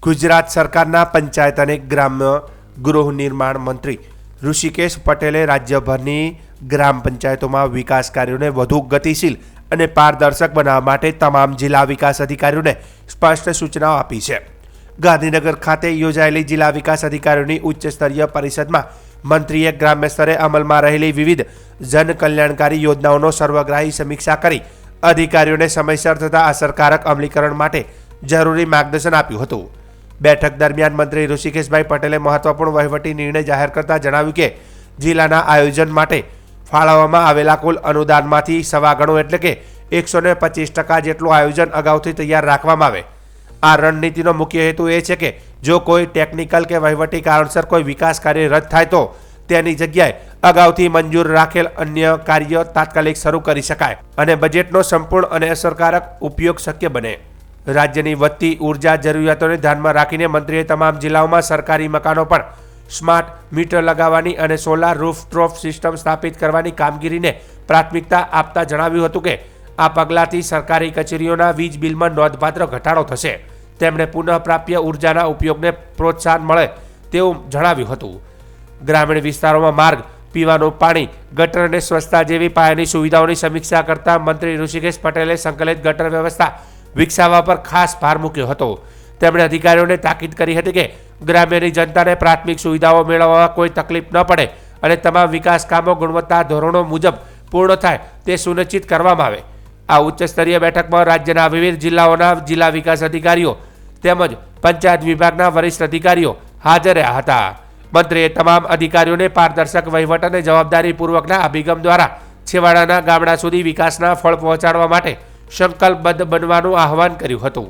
ગુજરાત સરકારના પંચાયત અને ગ્રામ્ય ગૃહ નિર્માણ મંત્રી ઋષિકેશ પટેલે રાજ્યભરની ગ્રામ પંચાયતોમાં વિકાસ કાર્યોને વધુ ગતિશીલ અને પારદર્શક બનાવવા માટે તમામ જિલ્લા વિકાસ અધિકારીઓને સ્પષ્ટ સૂચનાઓ આપી છે। ગાંધીનગર ખાતે યોજાયેલી જિલ્લા વિકાસ અધિકારીઓની ઉચ્ચ સ્તરીય પરિષદમાં મંત્રીએ ગ્રામ્ય સ્તરે અમલમાં રહેલી વિવિધ જન કલ્યાણકારી યોજનાઓનો સર્વગ્રાહી સમીક્ષા કરી અધિકારીઓને સમયસર તથા અસરકારક અમલીકરણ માટે જરૂરી માર્ગદર્શન આપ્યું હતું। બેઠક દરમિયાન મંત્રી ઋષિકેશભાઈ પટેલે મહત્વપૂર્ણ વહીવટી નિર્ણય જાહેર કરતા જણાવ્યું કે જિલ્લાના આયોજન માટે ફાળવવામાં આવેલા કુલ અનુદાનમાંથી સવા ગણું એટલે કે 125% જેટલું આયોજન અગાઉથી તૈયાર રાખવામાં આવે। આ રણનીતિનો મુખ્ય હેતુ એ છે કે જો કોઈ ટેકનિકલ કે વહીવટી કારણસર કોઈ વિકાસ કાર્ય રદ થાય તો તેની જગ્યાએ અગાઉથી મંજૂર રાખેલ અન્ય કાર્ય તાત્કાલિક શરૂ કરી શકાય અને બજેટનો સંપૂર્ણ અને અસરકારક ઉપયોગ શક્ય બને। રાજ્યની વધતી ઉર્જા જરૂરિયાતોને ધ્યાનમાં રાખીને મંત્રીએ તમામ જિલ્લાઓમાં સરકારી મકાનો પર સ્માર્ટ મીટર લગાવવાની અને સોલાર રૂફટોપ સિસ્ટમ સ્થાપિત કરવાની કામગીરીને પ્રાથમિકતા આપતા જણાવ્યું હતું કે આ પગલાંથી સરકારી કચેરીઓના વીજ બિલમાં નોંધપાત્ર ઘટાડો થશે। તેમણે પુનઃપ્રાપ્ય ઉર્જાના ઉપયોગને પ્રોત્સાહન મળે તેવું જણાવ્યું હતું। ગ્રામીણ વિસ્તારોમાં માર્ગ, પીવાનું પાણી, ગટર અને સ્વચ્છતા જેવી પાયાની સુવિધાઓની સમીક્ષા કરતા મંત્રી ઋષિકેશ પટેલે સંકલિત ગટર વ્યવસ્થા વિકસાવવા પર ખાસ ભાર મૂક્યો હતો। તેમણે અધિકારીઓને તાકીદ કરી હતી કે ગ્રામ્યની જનતાને પ્રાથમિક સુવિધાઓ મેળવવા કોઈ તકલીફ ન પડે અને તમામ વિકાસ કામો ગુણવત્તા ધોરણો મુજબ પૂર્ણ થાય તે સુનિશ્ચિત કરવામાં આવે। આ ઉચ્ચ સ્તરીય બેઠકમાં રાજ્યના વિવિધ જિલ્લાઓના જિલ્લા વિકાસ અધિકારીઓ તેમજ પંચાયત વિભાગના વરિષ્ઠ અધિકારીઓ હાજર રહ્યા હતા। મંત્રીએ તમામ અધિકારીઓને પારદર્શક વહીવટ અને જવાબદારીપૂર્વકના અભિગમ દ્વારા છેવાડાના ગામડા સુધી વિકાસના ફળ પહોંચાડવા માટે સંકલ્પબદ્ધ બનવાનું આહવાન કર્યું હતું।